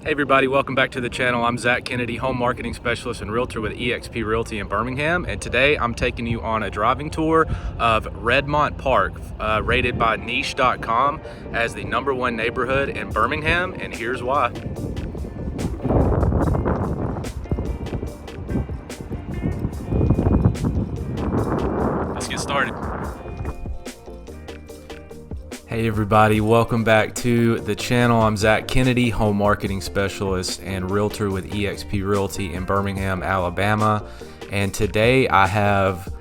Hey everybody, welcome back to the channel. I'm Zach Kennedy, home marketing specialist and realtor with eXp Realty in Birmingham, and today I'm taking you on a driving tour of Redmont Park, rated by Niche.com as the #1 neighborhood in Birmingham, and here's why. Let's get started. Hey everybody, welcome back to the channel. I'm Zach Kennedy, home marketing specialist and realtor with eXp Realty in Birmingham, Alabama. And today I have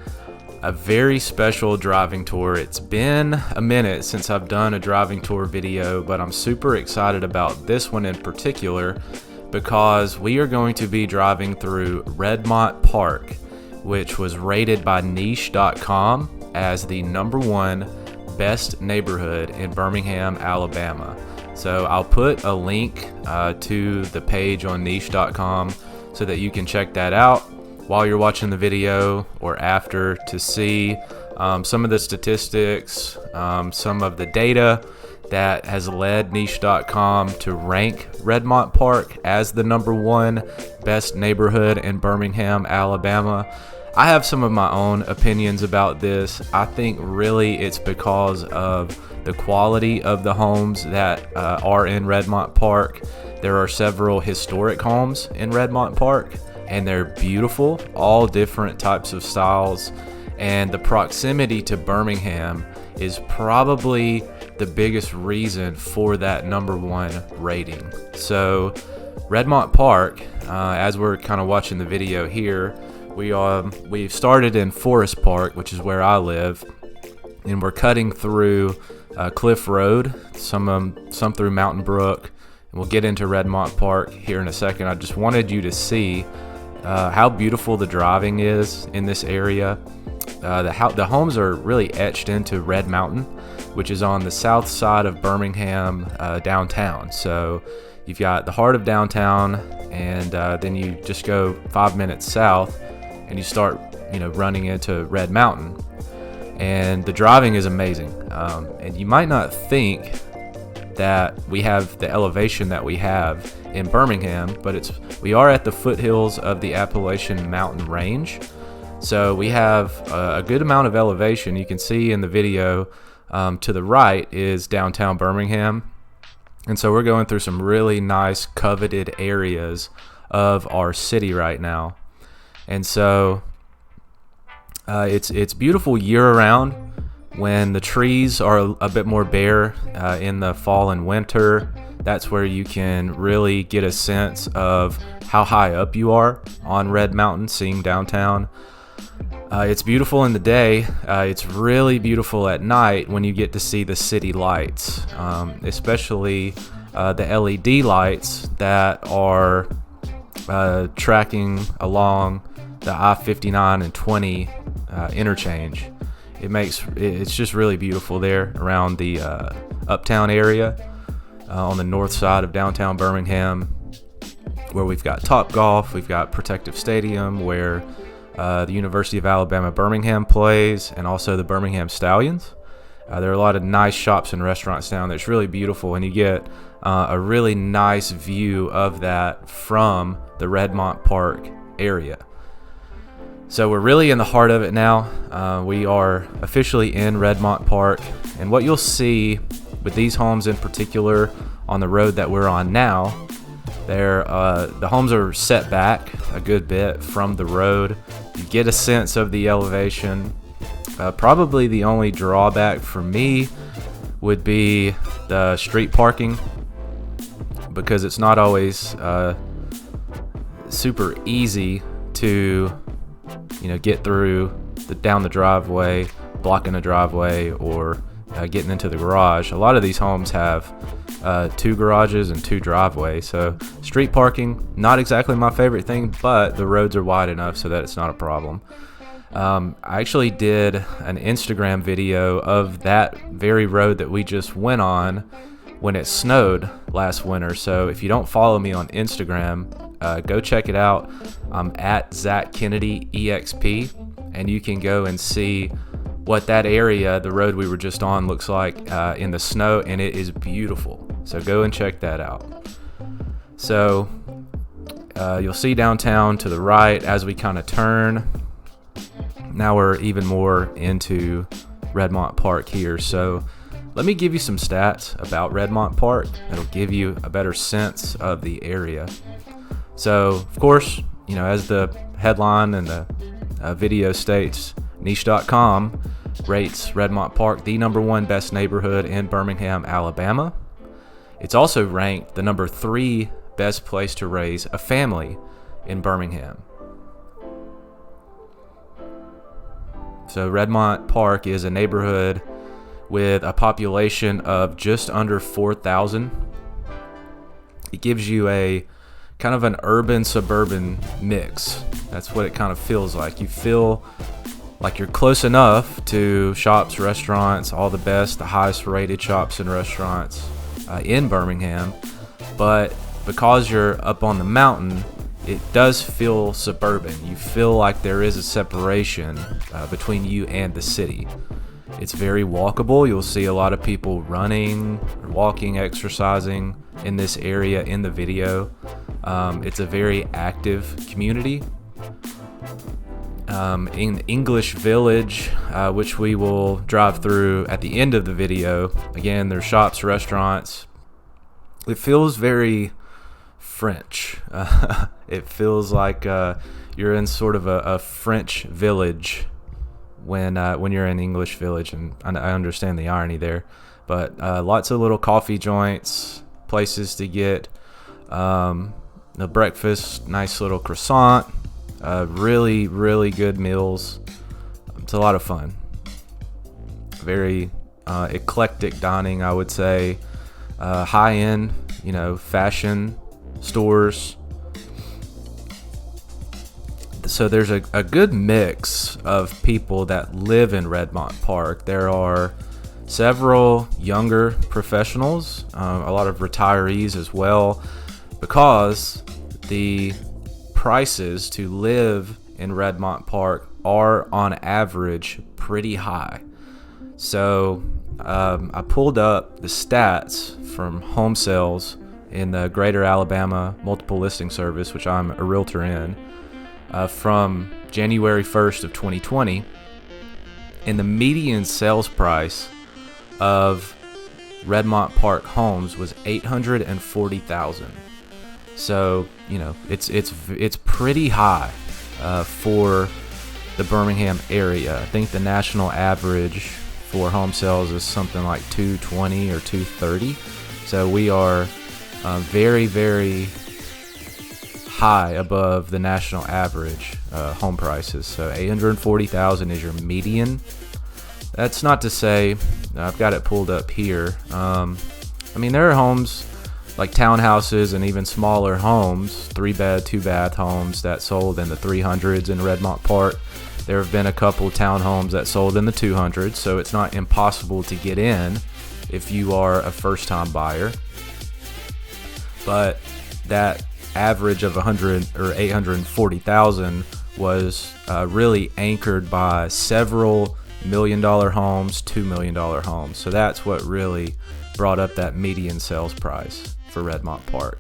a very special driving tour. It's been a minute since I've done a driving tour video, but I'm super excited about this one in particular because we are going to be driving through Redmont Park, which was rated by Niche.com as the #1 best neighborhood in Birmingham, Alabama. So I'll put a link to the page on Niche.com so that you can check that out while you're watching the video or after to see some of the statistics, some of the data that has led Niche.com to rank Redmont Park as the #1 best neighborhood in Birmingham, Alabama. I have some of my own opinions about this. I think really it's because of the quality of the homes that are in Redmont Park. There are several historic homes in Redmont Park, and they're beautiful, all different types of styles. And the proximity to Birmingham is probably the biggest reason for that #1 rating. So Redmont Park, as we're kind of watching the video here, we've started in Forest Park, which is where I live, and we're cutting through Cliff Road, some through Mountain Brook, and we'll get into Redmont Park here in a second. I just wanted you to see how beautiful the driving is in this area. The homes are really etched into Red Mountain, which is on the south side of Birmingham downtown. So you've got the heart of downtown, and then you just go 5 minutes south and you start running into Red Mountain, and the driving is amazing. And you might not think that we have the elevation that we have in Birmingham, but we are at the foothills of the Appalachian Mountain Range, so we have a good amount of elevation. You can see in the video to the right is downtown Birmingham, and so we're going through some really nice coveted areas of our city right now. And so it's beautiful year-round. When the trees are a bit more bare in the fall and winter, that's where you can really get a sense of how high up you are on Red Mountain, seeing downtown. It's beautiful in the day. It's really beautiful at night when you get to see the city lights, especially the LED lights that are tracking along the I-59 and 20 interchange. It's just really beautiful there around the uptown area on the north side of downtown Birmingham, where we've got Topgolf, we've got Protective Stadium, where the University of Alabama Birmingham plays, and also the Birmingham Stallions. There are a lot of nice shops and restaurants down there. It's really beautiful, and you get a really nice view of that from the Redmont Park area. So we're really in the heart of it now. We are officially in Redmont Park, and what you'll see with these homes in particular on the road that we're on now, the homes are set back a good bit from the road. You get a sense of the elevation. Probably the only drawback for me would be the street parking, because it's not always super easy to get through down the driveway, blocking a driveway, or getting into the garage. A lot of these homes have 2 garages and 2 driveways, so street parking, not exactly my favorite thing, but the roads are wide enough so that it's not a problem. I actually did an Instagram video of that very road that we just went on when it snowed last winter. So if you don't follow me on Instagram, go check it out. I'm at Zach Kennedy EXP, and you can go and see what that area, the road we were just on, looks like in the snow, and it is beautiful. So go and check that out. So you'll see downtown to the right as we kind of turn. Now we're even more into Redmont Park here. So let me give you some stats about Redmont Park that'll give you a better sense of the area. So, of course, as the headline and the video states, Niche.com rates Redmont Park the #1 best neighborhood in Birmingham, Alabama. It's also ranked the #3 best place to raise a family in Birmingham. So Redmont Park is a neighborhood with a population of just under 4,000. It gives you a kind of an urban-suburban mix. That's what it kind of feels like. You feel like you're close enough to shops, restaurants, all the best, the highest rated shops and restaurants in Birmingham. But because you're up on the mountain, it does feel suburban. You feel like there is a separation between you and the city. It's very walkable. You'll see a lot of people running, walking, exercising in this area in the video. It's a very active community. In English Village, which we will drive through at the end of the video, again, there's shops, restaurants. It feels very French. It feels like you're in sort of a French village when you're in English Village, and I understand the irony there. But lots of little coffee joints, places to get the breakfast, nice little croissant, really, really good meals. It's a lot of fun. Very eclectic dining, I would say. High-end, fashion stores. So there's a good mix of people that live in Redmont Park. There are several younger professionals, a lot of retirees as well, because the prices to live in Redmont Park are on average pretty high. So I pulled up the stats from home sales in the Greater Alabama Multiple Listing Service, which I'm a realtor in, from January 1st of 2020, and the median sales price of Redmont Park homes was $840,000. So it's pretty high for the Birmingham area. I think the national average for home sales is something like $220 or $230. So we are very, very high above the national average home prices. So $840,000 is your median. That's not to say, I've got it pulled up here. There are homes like townhouses and even smaller homes, 3-bed, 2-bath homes that sold in the 300s in Redmont Park. There have been a couple townhomes that sold in the 200s, so it's not impossible to get in if you are a first-time buyer. But that average of $840,000 was really anchored by several $1 million homes, $2 million homes. So that's what really brought up that median sales price for Redmont Park.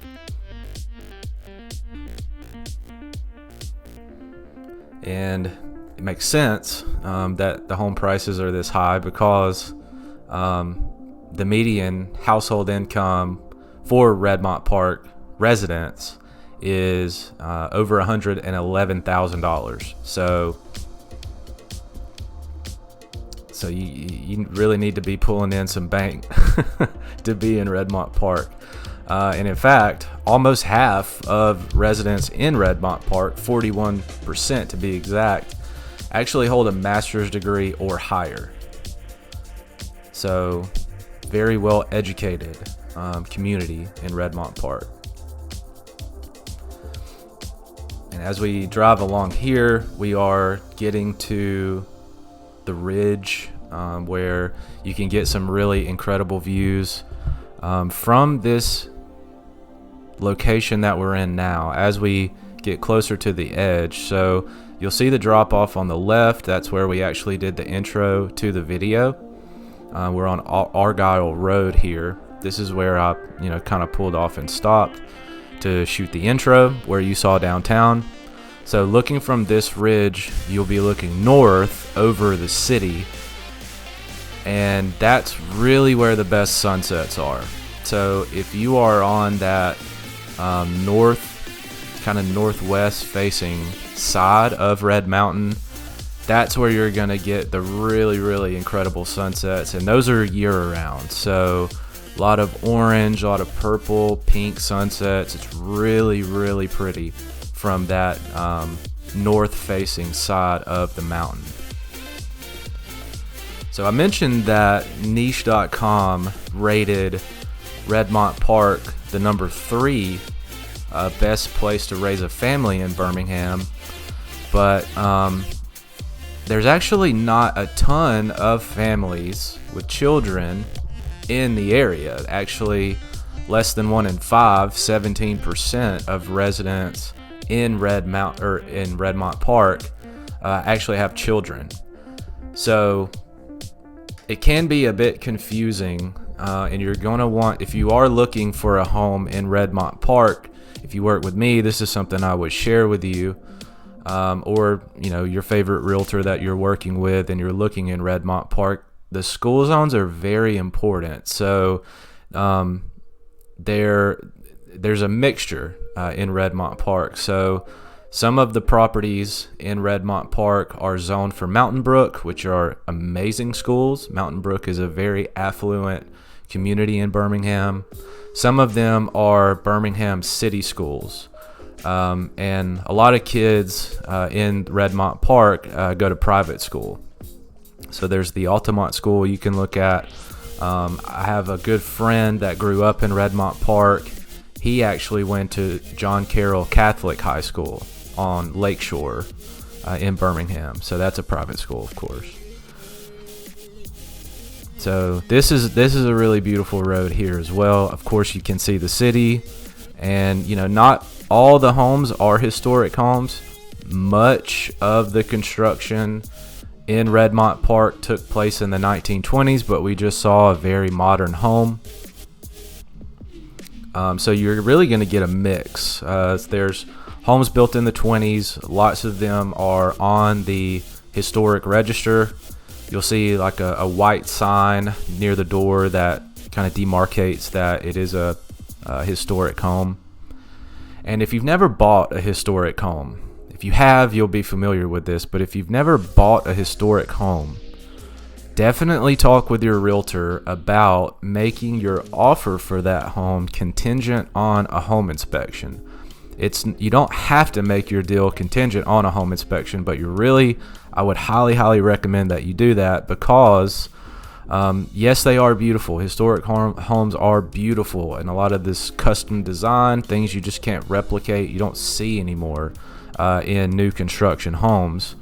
And it makes sense that the home prices are this high because the median household income for Redmont Park residents is over $111,000. So you really need to be pulling in some bank to be in Redmont Park. And in fact, almost half of residents in Redmont Park, 41% to be exact, actually hold a master's degree or higher. So very well educated community in Redmont Park. And as we drive along here, we are getting to the ridge where you can get some really incredible views from this location that we're in now as we get closer to the edge. So you'll see the drop off on the left. That's where we actually did the intro to the video. We're on Argyle Road here. This is where I kind of pulled off and stopped to shoot the intro where you saw downtown. So looking from this ridge, you'll be looking north over the city, and that's really where the best sunsets are. So if you are on that kind of northwest facing side of Red Mountain, that's where you're gonna get the really, really incredible sunsets, and those are year round. So a lot of orange, a lot of purple, pink sunsets. It's really, really pretty from that north facing side of the mountain. So I mentioned that niche.com rated Redmont Park the number 3 best place to raise a family in Birmingham, but there's actually not a ton of families with children in the area. Actually, less than 1 in 5, 17% of residents in Redmont Park actually have children. So it can be a bit confusing, and you're going to want, if you are looking for a home in Redmont Park, if you work with me, this is something I would share with you, or your favorite realtor that you're working with and you're looking in Redmont Park. The school zones are very important. So there's a mixture in Redmont Park. So some of the properties in Redmont Park are zoned for Mountain Brook, which are amazing schools. Mountain Brook is a very affluent community in Birmingham. Some of them are Birmingham city schools. And a lot of kids in Redmont Park go to private school. So there's the Altamont School you can look at. I have a good friend that grew up in Redmont Park. He actually went to John Carroll Catholic High School on Lakeshore in Birmingham. So that's a private school, of course. So this is a really beautiful road here as well. Of course, you can see the city, and not all the homes are historic homes. Much of the construction in Redmont Park took place in the 1920s, but we just saw a very modern home. So you're really going to get a mix. There's homes built in the 20s. Lots of them are on the historic register. You'll see like a white sign near the door that kind of demarcates that it is a historic home. And if you've never bought a historic home, if you have, you'll be familiar with this, but if you've never bought a historic home, definitely talk with your realtor about making your offer for that home contingent on a home inspection. You don't have to make your deal contingent on a home inspection, but I would highly recommend that you do that, because yes, they are beautiful. Historic homes are beautiful, and a lot of this custom design, things you just can't replicate, you don't see anymore in new construction homes.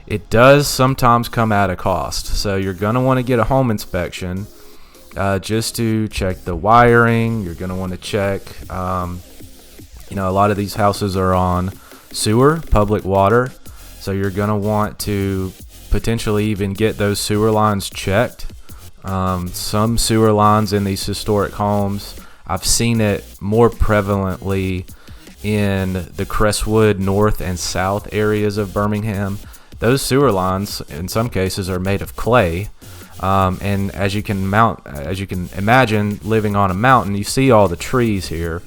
It does sometimes come at a cost, so you're going to want to get a home inspection just to check the wiring. You're going to want to check, a lot of these houses are on sewer, public water, so you're going to want to potentially even get those sewer lines checked. Some sewer lines in these historic homes, I've seen it more prevalently in the Crestwood north and south areas of Birmingham. Those sewer lines in some cases are made of clay, and as you can imagine, living on a mountain, you see all the trees here.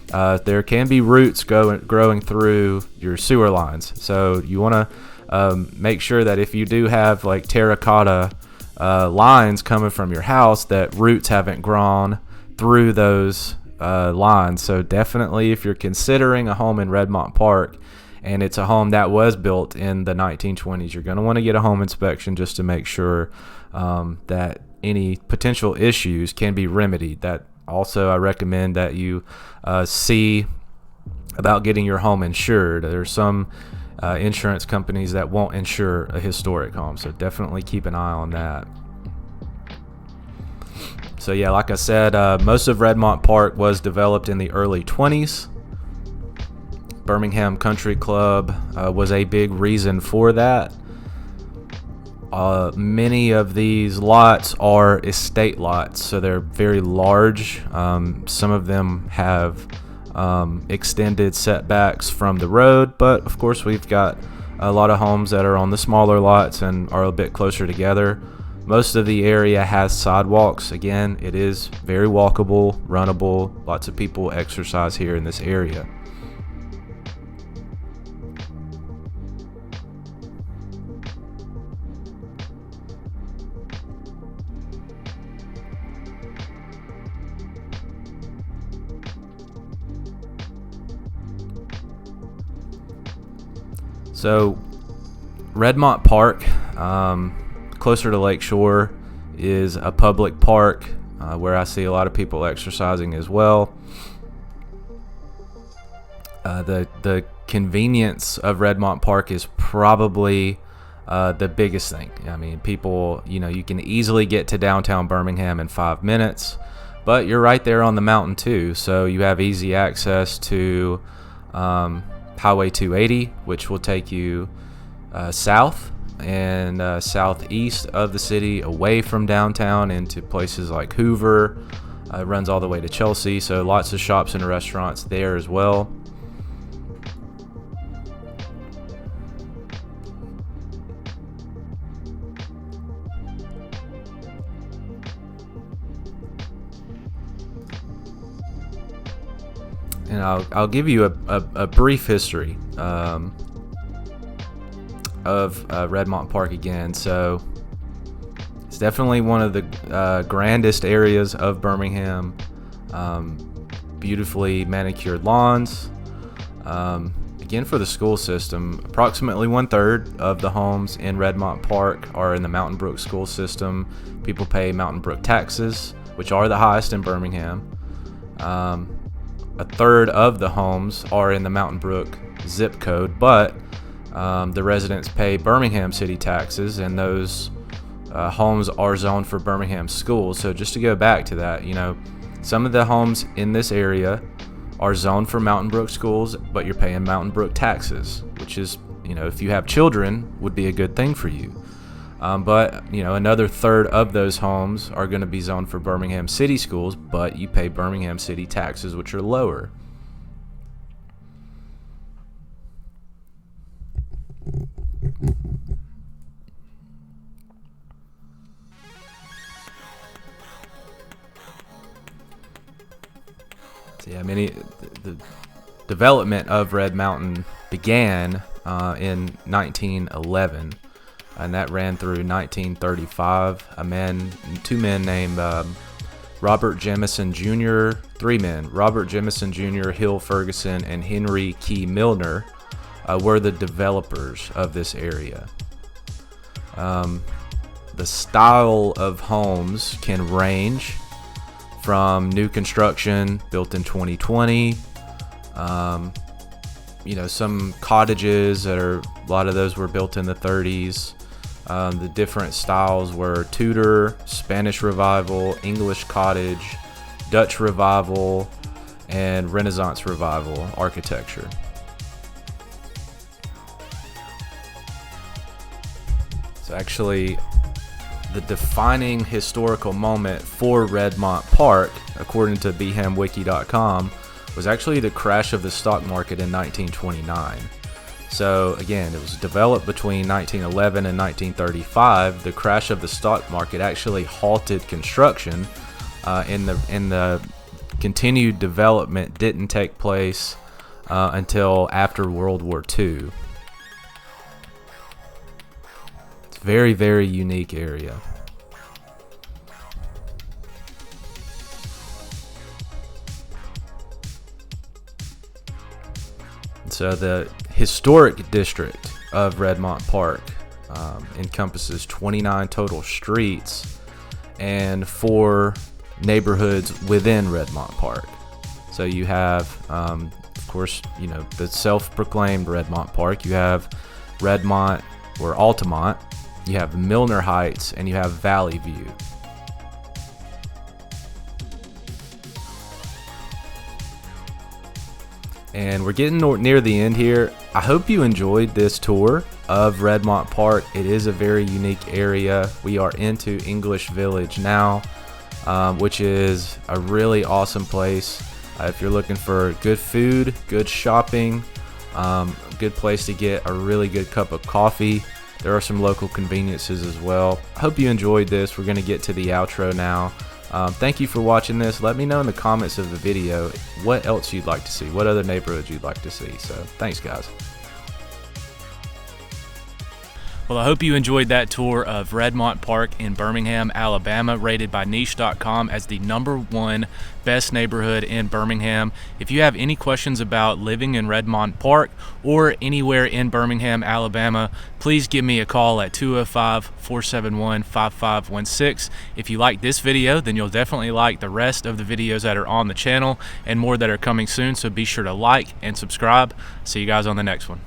There can be roots growing through your sewer lines, so you want to make sure that if you do have like terracotta lines coming from your house, that roots haven't grown through those lines. So definitely, if you're considering a home in Redmont Park and it's a home that was built in the 1920s, you're going to want to get a home inspection just to make sure that any potential issues can be remedied. That also, I recommend that you see about getting your home insured. There's some insurance companies that won't insure a historic home, so definitely keep an eye on that. So yeah, like I said, most of Redmont Park was developed in the early 20s. Birmingham Country Club was a big reason for that. Many of these lots are estate lots, so they're very large. Some of them have extended setbacks from the road, but of course we've got a lot of homes that are on the smaller lots and are a bit closer together. Most of the area has sidewalks. Again, it is very walkable, runnable. Lots of people exercise here in this area. So Redmont Park, closer to Lakeshore, is a public park where I see a lot of people exercising as well. The convenience of Redmont Park is probably the biggest thing. I mean, people, you can easily get to downtown Birmingham in 5 minutes, but you're right there on the mountain too. So you have easy access to Highway 280, which will take you south and southeast of the city, away from downtown into places like Hoover. It runs all the way to Chelsea, so lots of shops and restaurants there as well. And I'll give you a brief history of Redmont Park again. So it's definitely one of the grandest areas of Birmingham. Beautifully manicured lawns. Again, for the school system, approximately 1/3 of the homes in Redmont Park are in the Mountain Brook school system. People pay Mountain Brook taxes, which are the highest in Birmingham. 1/3 of the homes are in the Mountain Brook zip code, but the residents pay Birmingham city taxes, and those homes are zoned for Birmingham schools. So just to go back to that, some of the homes in this area are zoned for Mountain Brook schools, but you're paying Mountain Brook taxes, which is, if you have children, would be a good thing for you. But another 1/3 of those homes are going to be zoned for Birmingham City schools, but you pay Birmingham City taxes, which are lower. So yeah, the development of Red Mountain began in 1911. And that ran through 1935. Two men named Robert Jemison Jr., 3 men, Robert Jemison Jr., Hill Ferguson, and Henry Key Milner, were the developers of this area. The style of homes can range from new construction built in 2020, some cottages a lot of those were built in the 30s. The different styles were Tudor, Spanish Revival, English Cottage, Dutch Revival, and Renaissance Revival architecture. So actually, the defining historical moment for Redmont Park, according to BHAMWiki.com, was actually the crash of the stock market in 1929. So again, it was developed between 1911 and 1935. The crash of the stock market actually halted construction, and the continued development didn't take place until after World War II. It's a very, very unique area. So the historic district of Redmont Park encompasses 29 total streets and 4 neighborhoods within Redmont Park. So you have, of course, the self-proclaimed Redmont Park. You have Redmont or Altamont. You have Milner Heights, and you have Valley View. And we're getting near the end here. I hope you enjoyed this tour of Redmont Park. It is a very unique area. We are into English Village now, which is a really awesome place. If you're looking for good food, good shopping, good place to get a really good cup of coffee, there are some local conveniences as well. I hope you enjoyed this. We're going to get to the outro now. Thank you for watching this. Let me know in the comments of the video what else you'd like to see, what other neighborhoods you'd like to see. So thanks, guys. Well, I hope you enjoyed that tour of Redmont Park in Birmingham, Alabama, rated by Niche.com as the #1 best neighborhood in Birmingham. If you have any questions about living in Redmont Park or anywhere in Birmingham, Alabama, please give me a call at 205-471-5516. If you like this video, then you'll definitely like the rest of the videos that are on the channel and more that are coming soon, so be sure to like and subscribe. See you guys on the next one.